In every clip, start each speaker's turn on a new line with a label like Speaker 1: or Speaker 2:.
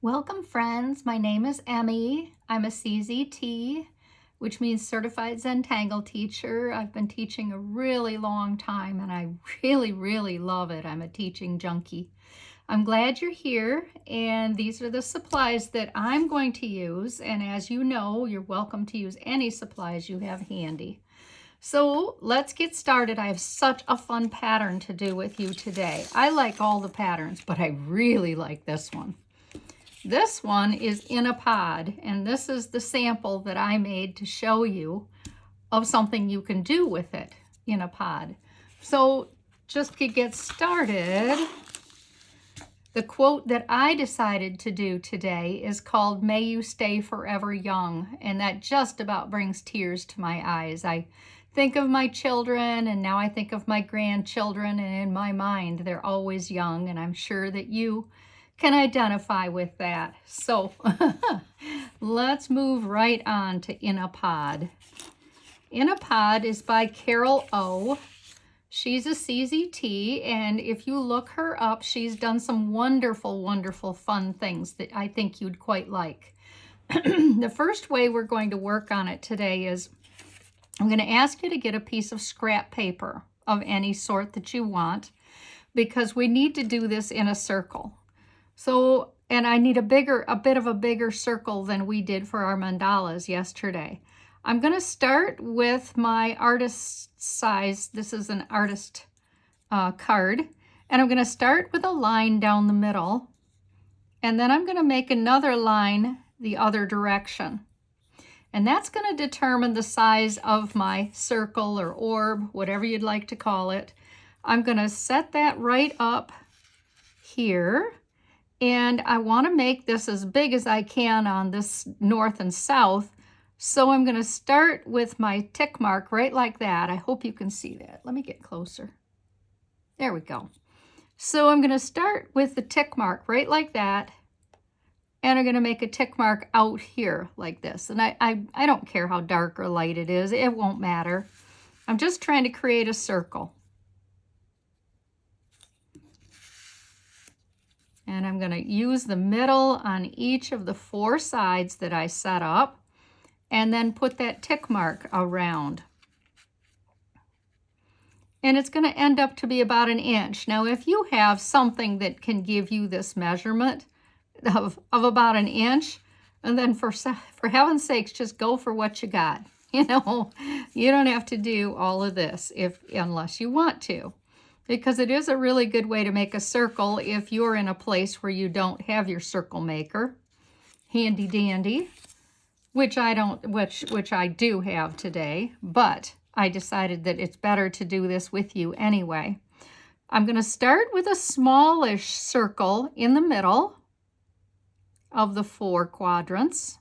Speaker 1: Welcome friends, my name is Emmy. I'm a CZT, which means Certified Zentangle teacher. I've been teaching a really long time and I really love it. I'm a teaching junkie. I'm glad you're here, and these are the supplies that I'm going to use, and as you know, you're welcome to use any supplies you have handy. So let's get started. I have such a fun pattern to do with you today. I like all the patterns, but I really like this one. This one is Inapod, and this is the sample that I made to show you of something you can do with it in a pod. So just to get started, the quote that I decided to do today is called "May You Stay Forever Young," and that just about brings tears to my eyes. I think of my children, and now I think of my grandchildren, and in my mind they're always young, and I'm sure that you can identify with that. So let's move right on to Inapod. Inapod is by Carol Ohl. She's a CZT, and if you look her up, she's done some wonderful fun things that I think you'd quite like. The first way we're going to work on it today is I'm going to ask you to get a piece of scrap paper of any sort that you want, because we need to do this in a circle. So, and I need a bit of a bigger circle than we did for our mandalas yesterday. I'm going to start with my artist size. This is an artist card. And I'm going to start with a line down the middle. And then I'm going to make another line the other direction. And that's going to determine the size of my circle or orb, whatever you'd like to call it. I'm going to set that right up here. And I want to make this as big as I can on this north and south. So I'm going to start with my tick mark right like that. I hope you can see that. Let me get closer. There we go. So I'm going to start with the tick mark right like that. And I'm going to make a tick mark out here like this. And I don't care how dark or light it is. It won't matter. I'm just trying to create a circle. And I'm going to use the middle on each of the 4 sides that I set up, and then put that tick mark around. And it's going to end up to be about 1 inch. Now, if you have something that can give you this measurement of about 1 inch, and then for heaven's sakes, just go for what you got. You know, you don't have to do all of this unless you want to. Because it is a really good way to make a circle if you're in a place where you don't have your circle maker. Handy dandy, which I do have today, but I decided that it's better to do this with you anyway. I'm going to start with a smallish circle in the middle of the 4 quadrants.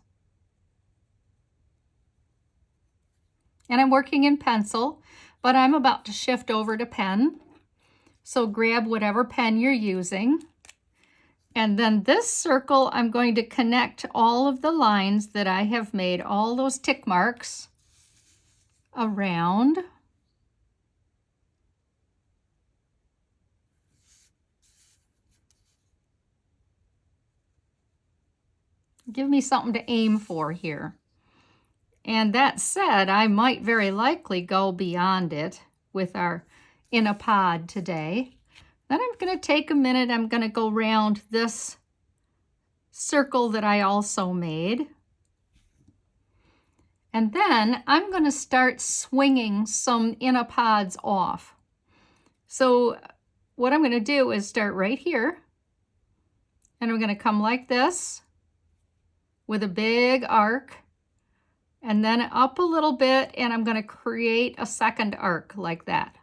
Speaker 1: And I'm working in pencil, but I'm about to shift over to pen. So grab whatever pen you're using. And then this circle, I'm going to connect all of the lines that I have made, all those tick marks around. Give me something to aim for here. And that said, I might very likely go beyond it with our Inapod today. Then I'm going to take a minute. I'm going to go around this circle that I also made. And then I'm going to start swinging some Inapods off. So what I'm going to do is start right here. And I'm going to come like this with a big arc. And then up a little bit, and I'm going to create a second arc like that.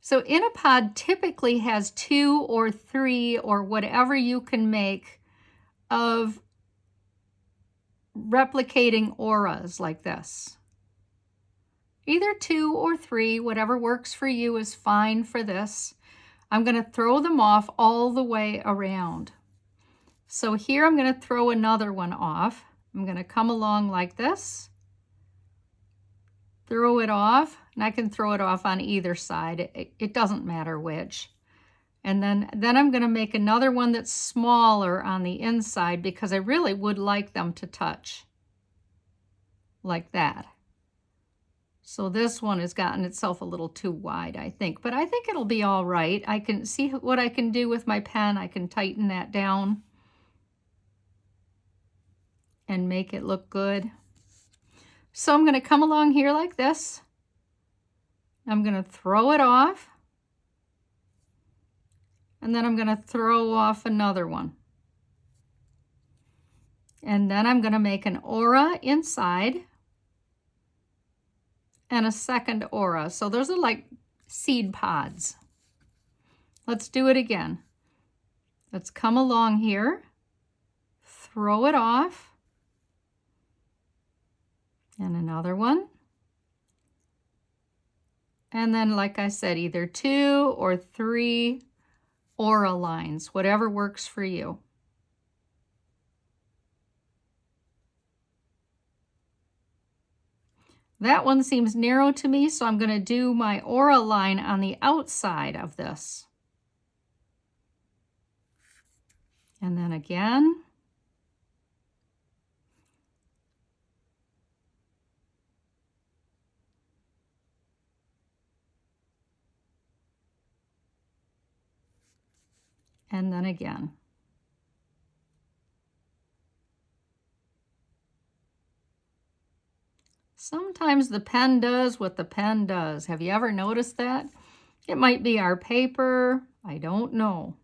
Speaker 1: So Inapod typically has 2 or 3 or whatever you can make of replicating auras like this. Either 2 or 3, whatever works for you is fine for this. I'm going to throw them off all the way around. So here I'm going to throw another one off. I'm going to come along like this, throw it off, and I can throw it off on either side. It doesn't matter which. And then I'm going to make another one that's smaller on the inside because I really would like them to touch like that. So this one has gotten itself a little too wide, I think, but I think it'll be all right. I can see what I can do with my pen. I can tighten that down and make it look good. So I'm going to come along here like this. I'm going to throw it off. And then I'm going to throw off another one. And then I'm going to make an aura inside and a second aura. So those are like seed pods. Let's do it again. Let's come along here, throw it off, and another one. And then, like I said, either 2 or 3 aura lines, whatever works for you. That one seems narrow to me, so I'm going to do my aura line on the outside of this. And then again. And then again. Sometimes the pen does what the pen does. Have you ever noticed that? It might be our paper, I don't know.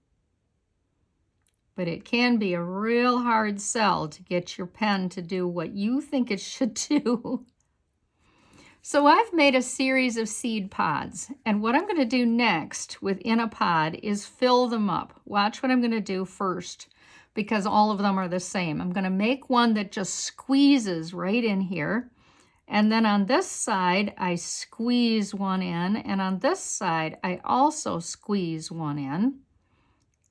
Speaker 1: But it can be a real hard sell to get your pen to do what you think it should do. So I've made a series of seed pods, and what I'm going to do next with Inapod is fill them up. Watch what I'm going to do first, because all of them are the same. I'm going to make one that just squeezes right in here. And then on this side, I squeeze one in, and on this side, I also squeeze one in,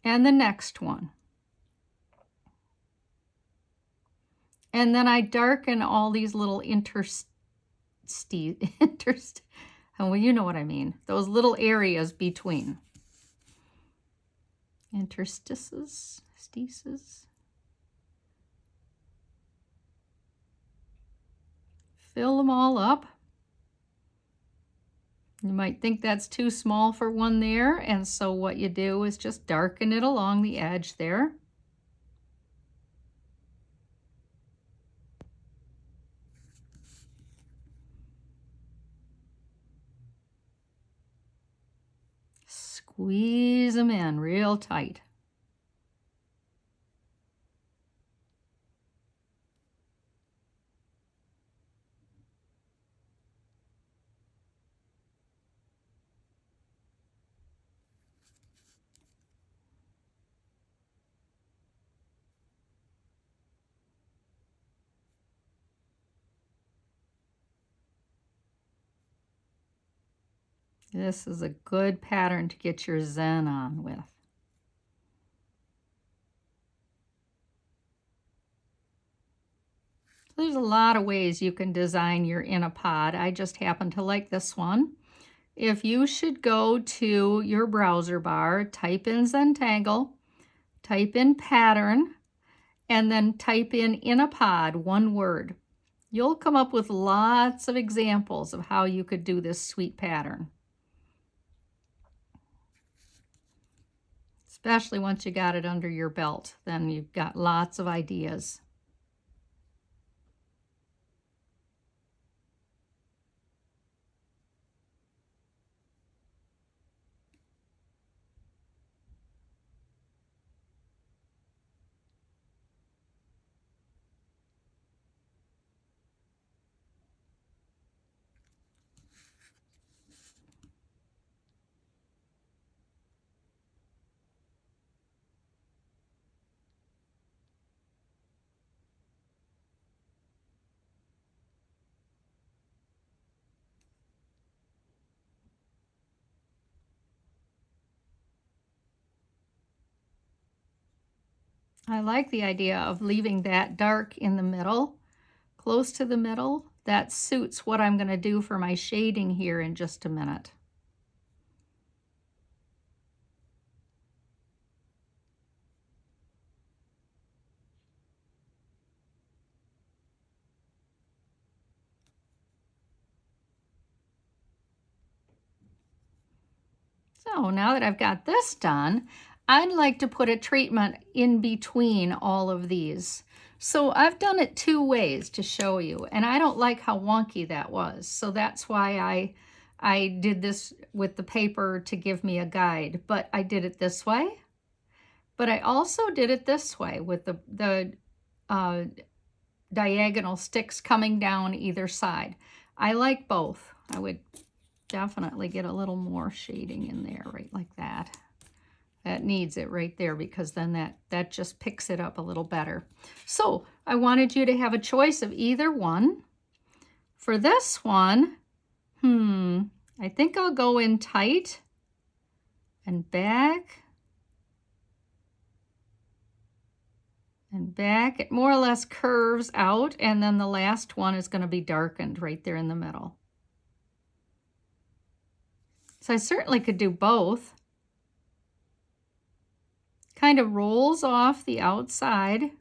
Speaker 1: and the next one. And then I darken all these little well, you know what I mean, those little areas between. Interstices, steces. Fill them all up. You might think that's too small for one there, and so what you do is just darken it along the edge there. Squeeze them in real tight. This is a good pattern to get your Zen on with. There's a lot of ways you can design your Inapod. I just happen to like this one. If you should go to your browser bar, type in Zentangle, type in pattern, and then type in Inapod, one word. You'll come up with lots of examples of how you could do this sweet pattern. Especially once you got it under your belt, then you've got lots of ideas. I like the idea of leaving that dark in the middle, close to the middle. That suits what I'm going to do for my shading here in just a minute. So now that I've got this done, I'd like to put a treatment in between all of these. So I've done it two ways to show you, and I don't like how wonky that was. So that's why I did this with the paper to give me a guide, but I did it this way. But I also did it this way with the diagonal sticks coming down either side. I like both. I would definitely get a little more shading in there, right like that. That needs it right there because then that just picks it up a little better. So I wanted you to have a choice of either one. For this one, I think I'll go in tight and back and back. It more or less curves out, and then the last one is going to be darkened right there in the middle. So I certainly could do both. Kind of rolls off the outside.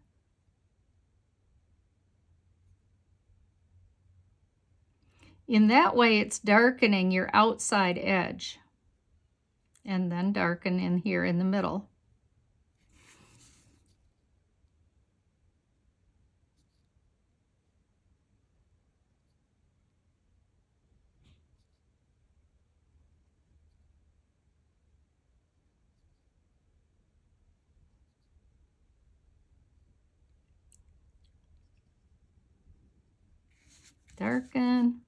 Speaker 1: In that way, it's darkening your outside edge. And then darken in here in the middle. Darken.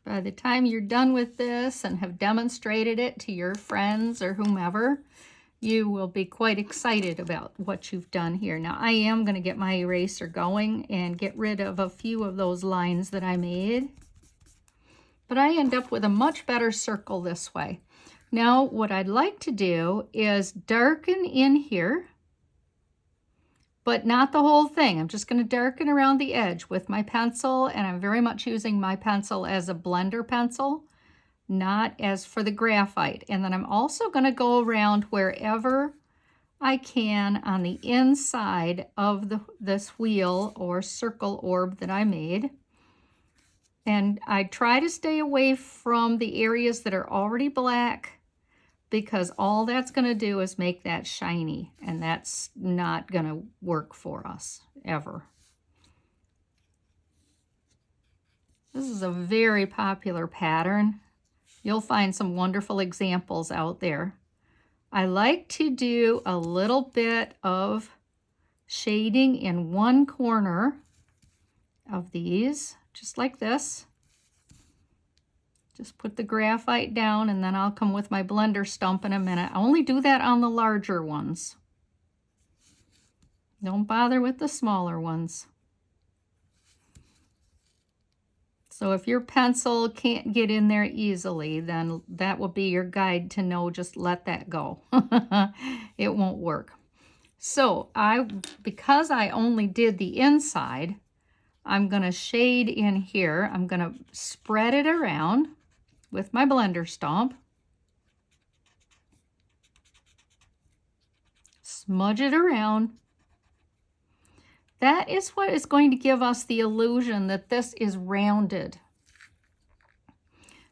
Speaker 1: By the time you're done with this and have demonstrated it to your friends or whomever, you will be quite excited about what you've done here. Now, I am going to get my eraser going and get rid of a few of those lines that I made. But I end up with a much better circle this way. Now, what I'd like to do is darken in here, but not the whole thing. I'm just going to darken around the edge with my pencil, and I'm very much using my pencil as a blender pencil, not as for the graphite. And then I'm also going to go around wherever I can on the inside of this wheel or circle orb that I made. And I try to stay away from the areas that are already black, because all that's going to do is make that shiny, and that's not going to work for us ever. This is a very popular pattern. You'll find some wonderful examples out there. I like to do a little bit of shading in one corner of these, just like this. Just put the graphite down, and then I'll come with my blender stump in a minute. I only do that on the larger ones. Don't bother with the smaller ones. So if your pencil can't get in there easily, then that will be your guide to know just let that go. It won't work. So because I only did the inside, I'm going to shade in here. I'm going to spread it around with my blender stomp. Smudge it around. That is what is going to give us the illusion that this is rounded.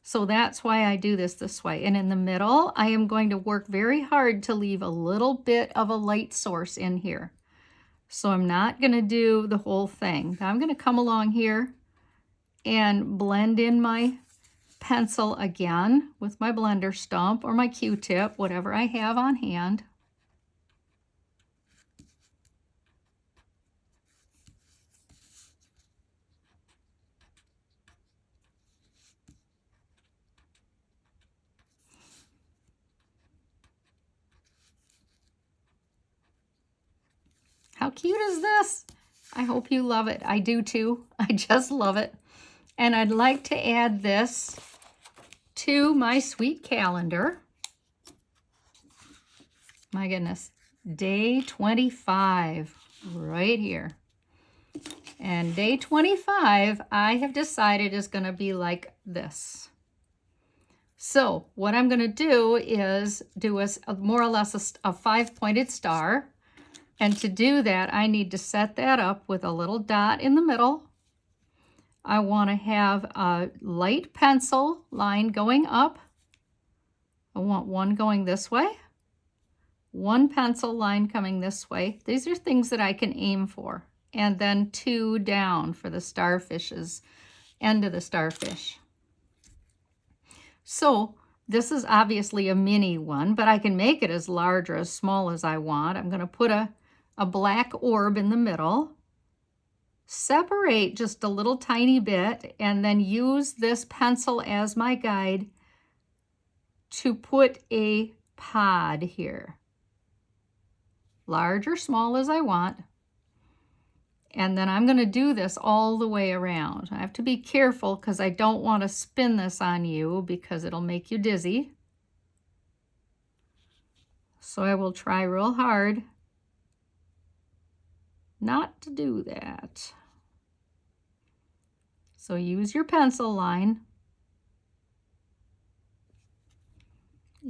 Speaker 1: So that's why I do this way. And in the middle, I am going to work very hard to leave a little bit of a light source in here. So I'm not going to do the whole thing. Now I'm going to come along here and blend in my pencil again with my blender stump or my Q-tip, whatever I have on hand. How cute is this? I hope you love it. I do too. I just love it. And I'd like to add this to my sweet calendar. My goodness, day 25 right here. And day 25, I have decided is going to be like this. So what I'm going to do is do a more or less a 5-pointed star. And to do that, I need to set that up with a little dot in the middle. I want to have a light pencil line going up. I want one going this way, one pencil line coming this way. These are things that I can aim for. And then 2 down for the starfish's end of the starfish. So this is obviously a mini one, but I can make it as large or as small as I want. I'm going to put a black orb in the middle, separate just a little tiny bit, and then use this pencil as my guide to put a pod here. Large or small as I want. And then I'm going to do this all the way around. I have to be careful because I don't want to spin this on you because it'll make you dizzy. So I will try real hard not to do that. So use your pencil line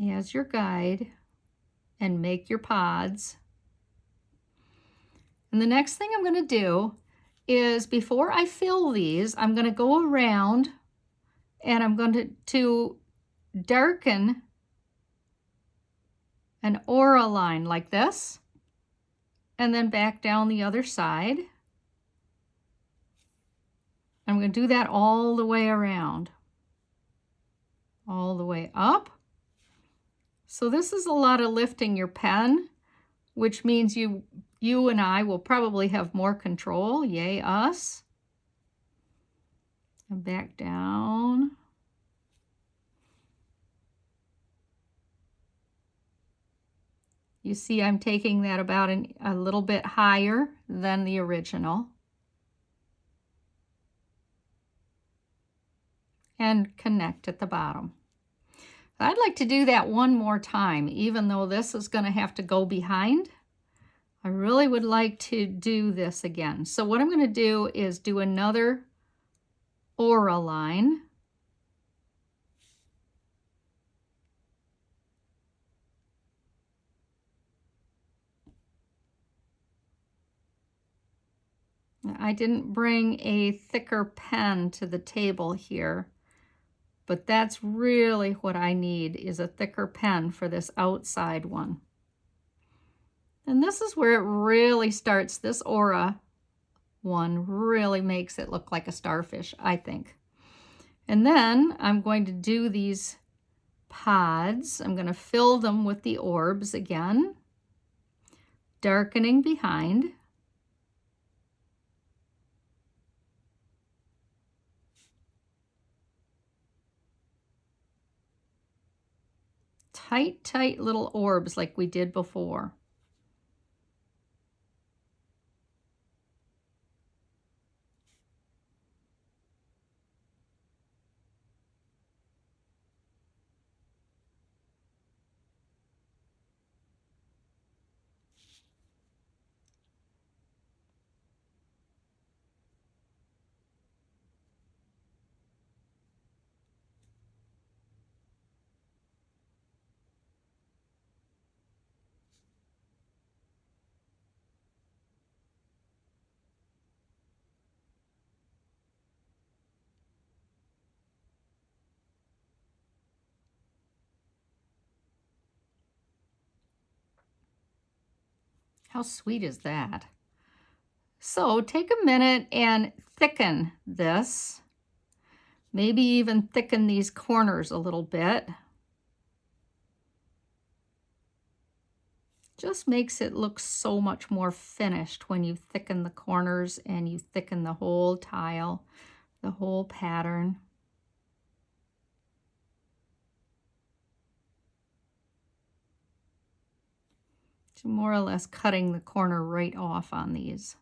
Speaker 1: as your guide and make your pods. And the next thing I'm going to do is, before I fill these, I'm going to go around and I'm going to darken an aura line like this, and then back down the other side. I'm going to do that all the way around, all the way up. So this is a lot of lifting your pen, which means you and I will probably have more control. Yay, us. And back down. You see I'm taking that about a little bit higher than the original. And connect at the bottom. I'd like to do that one more time, even though this is going to have to go behind. I really would like to do this again. So what I'm going to do is do another aura line. I didn't bring a thicker pen to the table here, but that's really what I need, is a thicker pen for this outside one. And this is where it really starts. This aura one really makes it look like a starfish, I think. And then I'm going to do these pods. I'm going to fill them with the orbs again, darkening behind. Tight, tight little orbs like we did before. How sweet is that? So take a minute and thicken this. Maybe even thicken these corners a little bit. Just makes it look so much more finished when you thicken the corners and you thicken the whole tile, the whole pattern. So more or less cutting the corner right off on these.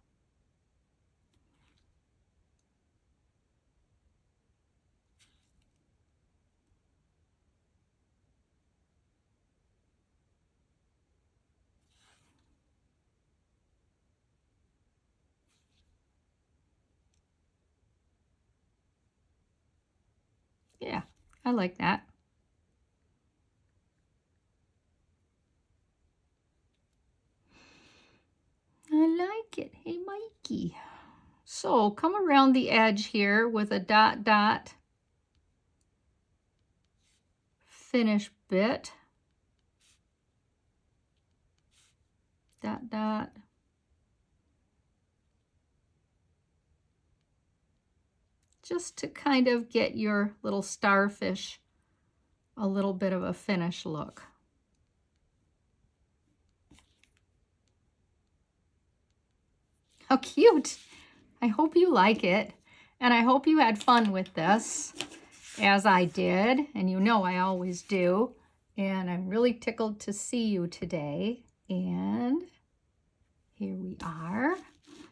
Speaker 1: Yeah, I like that. I like it. Hey, Mikey. So come around the edge here with a dot dot finish bit. Dot dot. Just to kind of get your little starfish a little bit of a finish look. How cute. I hope you like it, and I hope you had fun with this, as I did, and you know I always do. And I'm really tickled to see you today. And here we are.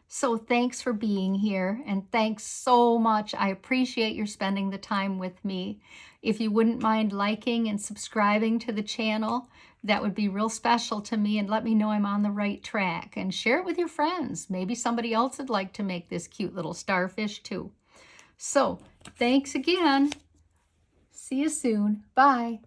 Speaker 1: So thanks for being here, and thanks so much. I appreciate your spending the time with me. If you wouldn't mind liking and subscribing to the channel, that would be real special to me, and let me know I'm on the right track. And share it with your friends. Maybe somebody else would like to make this cute little starfish too. So thanks again. See you soon. Bye.